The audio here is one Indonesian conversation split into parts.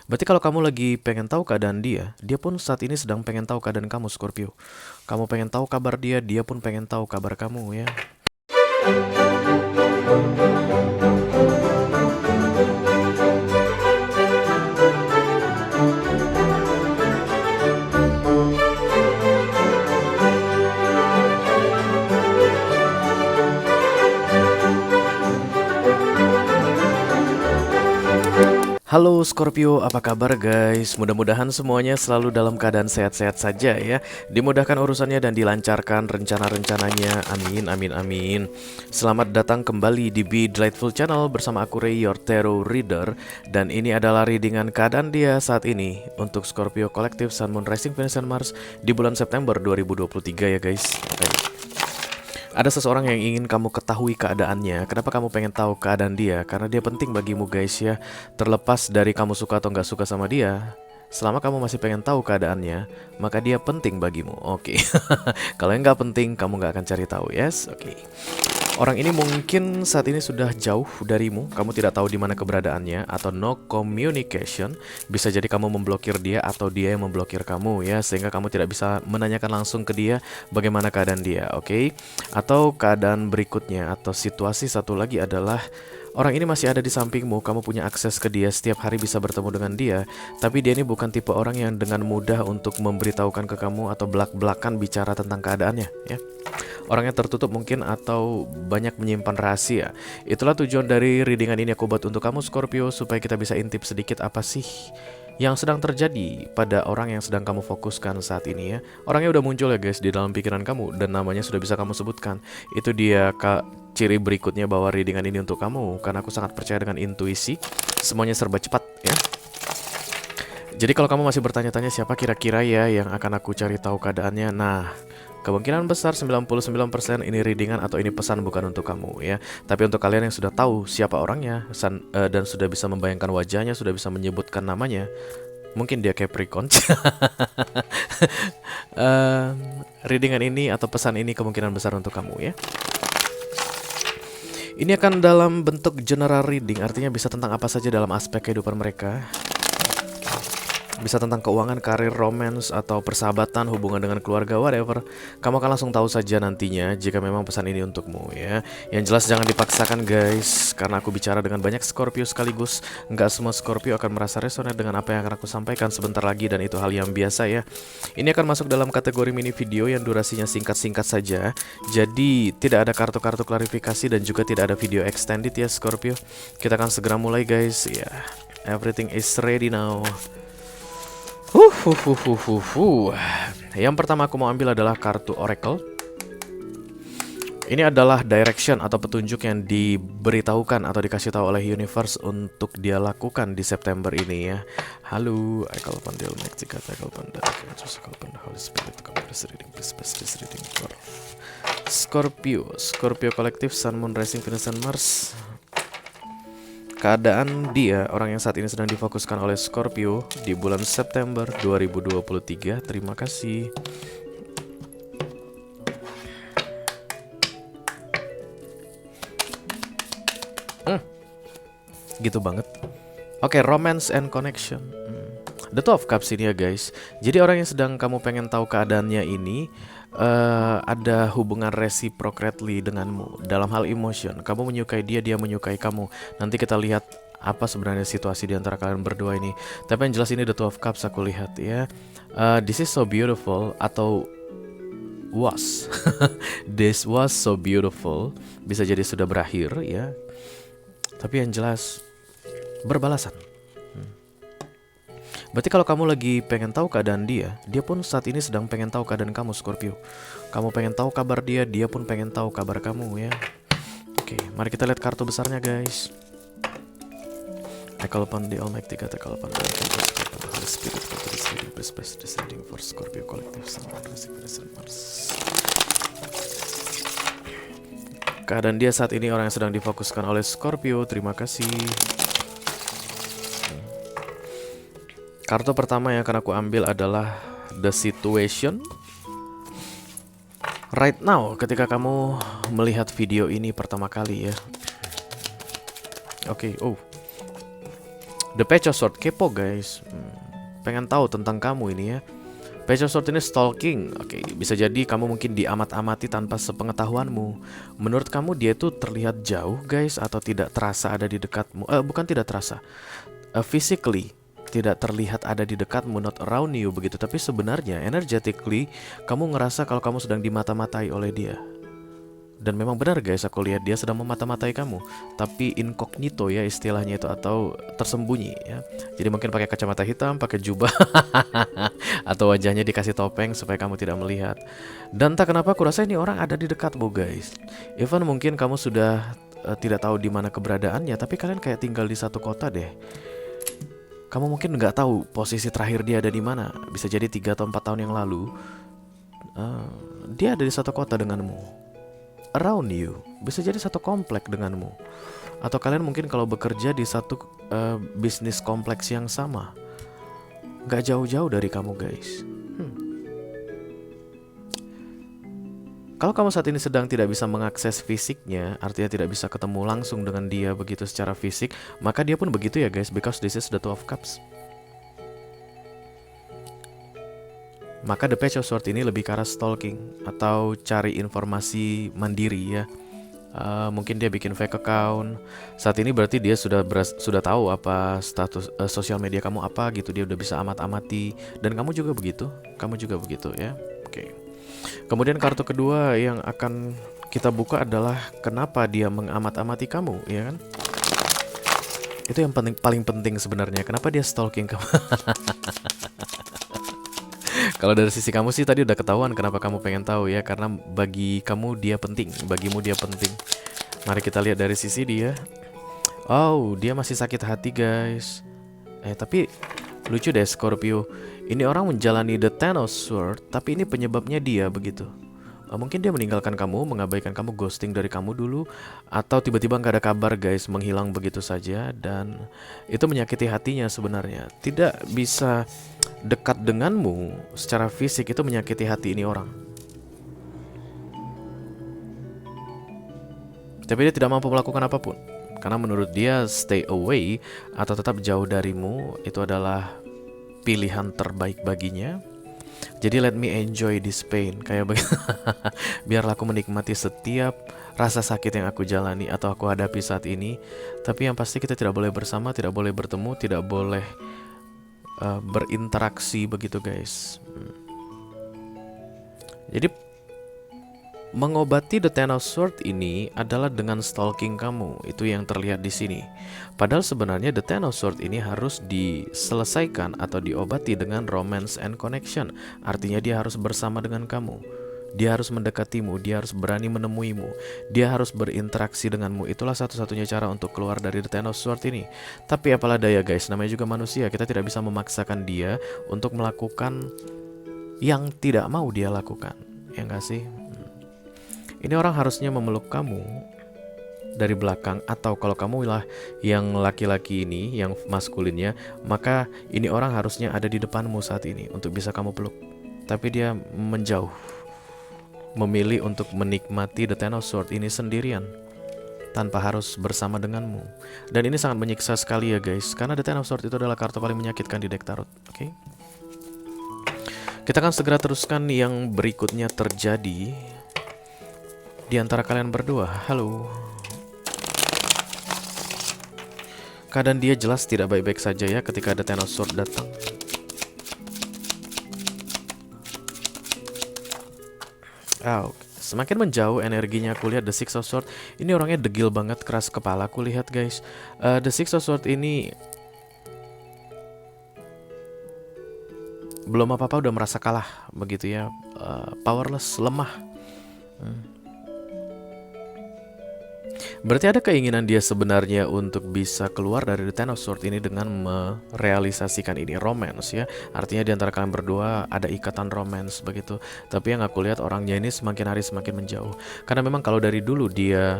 Berarti kalau kamu lagi pengen tahu keadaan dia, dia pun saat ini sedang pengen tahu keadaan kamu, Scorpio. Kamu pengen tahu kabar dia, dia pun pengen tahu kabar kamu ya. Halo Scorpio, apa kabar guys? Mudah-mudahan semuanya selalu dalam keadaan sehat-sehat saja ya. Dimudahkan urusannya dan dilancarkan rencana-rencananya. Amin, amin, amin. Selamat datang kembali di Be Delightful Channel bersama aku Ray, your tarot reader. Dan ini adalah readingan keadaan dia saat ini untuk Scorpio Collective Sun Moon Rising Venus and Mars di bulan September 2023 ya guys. Oke. Ada seseorang yang ingin kamu ketahui keadaannya. Kenapa kamu pengen tahu keadaan dia? Karena dia penting bagimu guys ya. Terlepas dari kamu suka atau nggak suka sama dia, selama kamu masih pengen tahu keadaannya, maka dia penting bagimu. Oke. Kalau yang nggak penting, kamu nggak akan cari tahu, yes? Oke. Orang ini mungkin saat ini sudah jauh darimu, kamu tidak tahu di mana keberadaannya, atau no communication. Bisa jadi kamu memblokir dia atau dia yang memblokir kamu ya, sehingga kamu tidak bisa menanyakan langsung ke dia bagaimana keadaan dia, oke? Atau keadaan berikutnya atau situasi satu lagi adalah orang ini masih ada di sampingmu, kamu punya akses ke dia, setiap hari bisa bertemu dengan dia. Tapi dia ini bukan tipe orang yang dengan mudah untuk memberitahukan ke kamu atau belak-belakan bicara tentang keadaannya ya. Orangnya tertutup mungkin atau banyak menyimpan rahasia. Itulah tujuan dari readingan ini aku buat untuk kamu Scorpio, supaya kita bisa intip sedikit apa sih yang sedang terjadi pada orang yang sedang kamu fokuskan saat ini ya. Orangnya udah muncul ya guys di dalam pikiran kamu dan namanya sudah bisa kamu sebutkan. Itu dia ciri berikutnya bahwa readingan ini untuk kamu, karena aku sangat percaya dengan intuisi. Semuanya serba cepat ya. Jadi kalau kamu masih bertanya-tanya siapa kira-kira ya yang akan aku cari tahu keadaannya, nah kemungkinan besar 99% ini readingan atau ini pesan bukan untuk kamu ya. Tapi untuk kalian yang sudah tahu siapa orangnya dan sudah bisa membayangkan wajahnya, sudah bisa menyebutkan namanya, mungkin dia Capricorn. Readingan ini atau pesan ini kemungkinan besar untuk kamu ya. Ini akan dalam bentuk general reading, artinya bisa tentang apa saja dalam aspek kehidupan mereka. Bisa tentang keuangan, karir, romance, atau persahabatan, hubungan dengan keluarga, whatever. Kamu akan langsung tahu saja nantinya jika memang pesan ini untukmu ya. Yang jelas jangan dipaksakan guys, karena aku bicara dengan banyak Scorpio sekaligus. Nggak semua Scorpio akan merasa resonate dengan apa yang akan aku sampaikan sebentar lagi, dan itu hal yang biasa ya. Ini akan masuk dalam kategori mini video yang durasinya singkat-singkat saja. Jadi tidak ada kartu-kartu klarifikasi dan juga tidak ada video extended ya Scorpio. Kita akan segera mulai guys ya. Everything is ready now. Yang pertama aku mau ambil adalah kartu Oracle. Ini adalah direction atau petunjuk yang diberitahukan atau dikasih tahu oleh universe untuk dia lakukan di September ini ya. Halo, I call upon the Almighty God, I call upon the Holy Spirit to come to this reading. Please pass this reading for Scorpio Collective Sun Moon Rising Venus and Mars. Keadaan dia, orang yang saat ini sedang difokuskan oleh Scorpio di bulan September 2023. Terima kasih. Gitu banget. Oke, romance and connection. The Two of Cups ini ya guys. Jadi orang yang sedang kamu pengen tahu keadaannya ini ada hubungan reciprocally denganmu dalam hal emotion. Kamu menyukai dia, dia menyukai kamu. Nanti kita lihat apa sebenarnya situasi di antara kalian berdua ini. Tapi yang jelas ini The Two of Cups aku lihat ya. This is so beautiful atau was. This was so beautiful. Bisa jadi sudah berakhir ya. Tapi yang jelas berbalasan. Berarti kalau kamu lagi pengen tahu keadaan dia, dia pun saat ini sedang pengen tahu keadaan kamu Scorpio. Kamu pengen tahu kabar dia, dia pun pengen tahu kabar kamu ya. Oke, mari kita lihat kartu besarnya guys. I call upon the Almighty God, I call upon the Holy Spirit for this reading. Please pass this reading for Scorpio Collective Sun Moon Rising Venus and Mars. Keadaan dia saat ini orang yang sedang difokuskan oleh Scorpio. Terima kasih. Kartu pertama yang akan aku ambil adalah The Situation. Right now, ketika kamu melihat video ini pertama kali ya. Oke, The Page of Sword kepo guys. Pengen tahu tentang kamu ini ya. Page of Sword ini stalking. Oke, bisa jadi kamu mungkin diamat-amati tanpa sepengetahuanmu. Menurut kamu dia itu terlihat jauh guys, atau tidak terasa ada di dekatmu? Bukan tidak terasa, physically tidak terlihat ada di dekatmu, not around you begitu. Tapi sebenarnya energetically kamu ngerasa kalau kamu sedang dimata-matai oleh dia. Dan memang benar guys, aku lihat dia sedang memata-matai kamu, tapi incognito ya istilahnya itu, atau tersembunyi ya. Jadi mungkin pakai kacamata hitam, pakai jubah, atau wajahnya dikasih topeng supaya kamu tidak melihat. Dan tak kenapa aku rasa ini orang ada di dekatmu guys. Even mungkin kamu sudah tidak tahu di mana keberadaannya, tapi kalian kayak tinggal di satu kota deh. Kamu mungkin nggak tahu posisi terakhir dia ada di mana. Bisa jadi 3 atau 4 tahun yang lalu dia ada di satu kota denganmu, around you, bisa jadi satu komplek denganmu, atau kalian mungkin kalau bekerja di satu bisnis kompleks yang sama, gak jauh-jauh dari kamu guys. Kalau kamu saat ini sedang tidak bisa mengakses fisiknya, artinya tidak bisa ketemu langsung dengan dia begitu secara fisik, maka dia pun begitu ya guys, because this is the Two of Cups. Maka The Page of Swords ini lebih ke arah stalking atau cari informasi mandiri ya. Mungkin dia bikin fake account. Saat ini berarti dia sudah tahu apa status sosial media kamu apa gitu. Dia udah bisa amat-amati. Dan kamu juga begitu. Kamu juga begitu ya. Oke. Kemudian kartu kedua yang akan kita buka adalah kenapa dia mengamat-amati kamu, ya kan? Itu yang paling penting sebenarnya. Kenapa dia stalking kamu? Kalau dari sisi kamu sih tadi udah ketahuan kenapa kamu pengen tahu ya, karena bagi kamu dia penting, bagimu dia penting. Mari kita lihat dari sisi dia. Oh, dia masih sakit hati guys. Tapi lucu deh Scorpio. Ini orang menjalani the Ten of Swords, tapi ini penyebabnya dia begitu. Mungkin dia meninggalkan kamu, mengabaikan kamu, ghosting dari kamu dulu, atau tiba-tiba nggak ada kabar guys, menghilang begitu saja, dan itu menyakiti hatinya sebenarnya. Tidak bisa dekat denganmu secara fisik, itu menyakiti hati ini orang. Tapi dia tidak mampu melakukan apapun, karena menurut dia stay away atau tetap jauh darimu itu adalah pilihan terbaik baginya. Jadi let me enjoy this pain, kayak begitu. Biarlah aku menikmati setiap rasa sakit yang aku jalani atau aku hadapi saat ini. Tapi yang pasti kita tidak boleh bersama, tidak boleh bertemu, tidak boleh berinteraksi begitu guys. Jadi mengobati the Ten of Swords ini adalah dengan stalking kamu, itu yang terlihat di sini. Padahal sebenarnya the Ten of Swords ini harus diselesaikan atau diobati dengan romance and connection. Artinya dia harus bersama dengan kamu, dia harus mendekatimu, dia harus berani menemuimu, dia harus berinteraksi denganmu. Itulah satu-satunya cara untuk keluar dari the Ten of Swords ini. Tapi apalah daya guys, namanya juga manusia, kita tidak bisa memaksakan dia untuk melakukan yang tidak mau dia lakukan, ya nggak sih? Ini orang harusnya memeluk kamu dari belakang, atau kalau kamu lah yang laki-laki ini, yang maskulinnya, maka ini orang harusnya ada di depanmu saat ini untuk bisa kamu peluk. Tapi dia menjauh, memilih untuk menikmati the Ten of Swords ini sendirian tanpa harus bersama denganmu. Dan ini sangat menyiksa sekali ya guys, karena the Ten of Swords itu adalah kartu paling menyakitkan di deck tarot. Oke? Kita akan segera teruskan yang berikutnya terjadi di antara kalian berdua. Halo. Keadaan dia jelas tidak baik-baik saja ya ketika ada Ten of Swords datang. Semakin menjauh energinya aku lihat the Six of Swords. Ini orangnya degil banget, keras kepala aku lihat guys. The Six of Swords ini belum apa-apa udah merasa kalah begitu ya. Powerless, lemah. Berarti ada keinginan dia sebenarnya untuk bisa keluar dari the Ten of Swords ini dengan merealisasikan ini romance ya. Artinya di antara kalian berdua ada ikatan romance begitu. Tapi yang aku lihat orangnya ini semakin hari semakin menjauh. Karena memang kalau dari dulu dia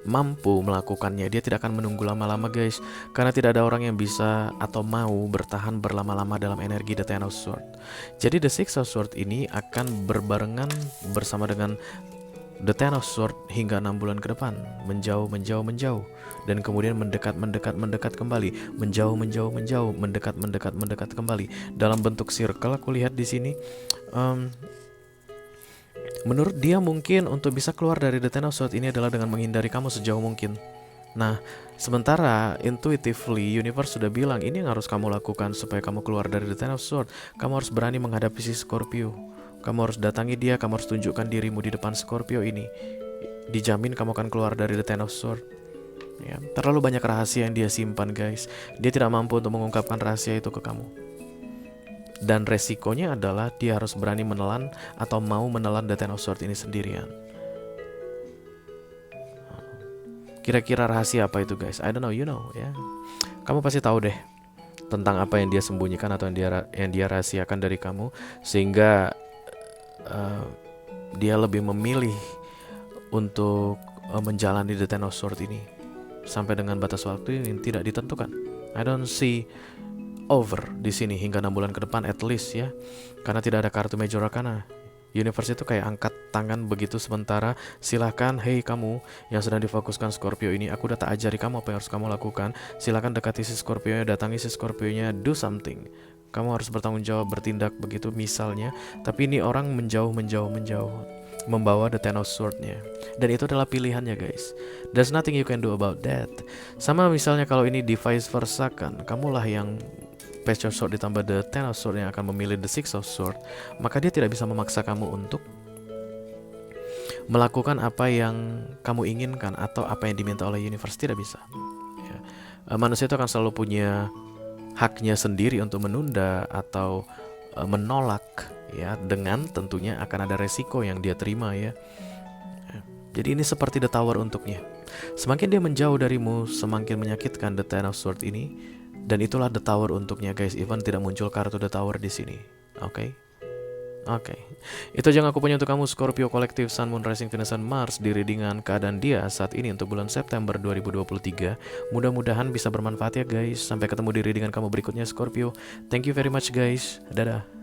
mampu melakukannya, dia tidak akan menunggu lama-lama guys. Karena tidak ada orang yang bisa atau mau bertahan berlama-lama dalam energi the Ten of Swords. Jadi the Six of Swords ini akan berbarengan bersama dengan The Ten of Swords hingga 6 bulan ke depan, menjauh, dan kemudian mendekat kembali, menjauh, mendekat kembali dalam bentuk circle. Aku lihat di sini. Menurut dia mungkin untuk bisa keluar dari The Ten of Swords ini adalah dengan menghindari kamu sejauh mungkin. Nah, sementara intuitively universe sudah bilang ini yang harus kamu lakukan supaya kamu keluar dari The Ten of Swords. Kamu harus berani menghadapi si Scorpio. Kamu harus datangi dia, kamu harus tunjukkan dirimu di depan Scorpio ini. Dijamin kamu akan keluar dari The Ten of Swords. Ya, terlalu banyak rahasia yang dia simpan, guys. Dia tidak mampu untuk mengungkapkan rahasia itu ke kamu. Dan resikonya adalah dia harus berani menelan atau mau menelan The Ten of Swords ini sendirian. Kira-kira rahasia apa itu, guys? I don't know, you know, ya. Kamu pasti tahu deh tentang apa yang dia sembunyikan atau yang dia rahasiakan dari kamu, sehingga dia lebih memilih untuk menjalani The Ten of Swords ini sampai dengan batas waktu yang tidak ditentukan. I don't see over di sini hingga 6 bulan ke depan at least, ya, karena tidak ada kartu Major Arcana. Universe itu kayak angkat tangan begitu sementara. Silahkan, hey kamu yang sedang difokuskan Scorpio ini, aku udah tak ajari kamu apa yang harus kamu lakukan. Silahkan dekati si Scorpio-nya, datangi si Scorpio-nya, do something. Kamu harus bertanggung jawab, bertindak begitu misalnya. Tapi ini orang menjauh, membawa The Ten of Swords-nya. Dan itu adalah pilihannya, guys. There's nothing you can do about that. Sama misalnya kalau ini di vice versa kan, kamulah yang Page of Swords ditambah The Ten of Swords yang akan memilih The Six of Swords, maka dia tidak bisa memaksa kamu untuk melakukan apa yang kamu inginkan atau apa yang diminta oleh universe. Tidak bisa, ya. Manusia itu akan selalu punya haknya sendiri untuk menunda atau menolak, ya, dengan tentunya akan ada resiko yang dia terima, ya. Jadi ini seperti The Tower untuknya. Semakin dia menjauh darimu, semakin menyakitkan The Ten of Swords ini. Dan itulah The Tower untuknya, guys. Even tidak muncul kartu The Tower di sini. Oke. Itu aja yang aku punya untuk kamu, Scorpio Kolektif Sun, Moon, Rising, Venus, dan Mars di readingan keadaan dia saat ini untuk bulan September 2023. Mudah-mudahan bisa bermanfaat ya, guys. Sampai ketemu di readingan kamu berikutnya, Scorpio. Thank you very much, guys. Dadah.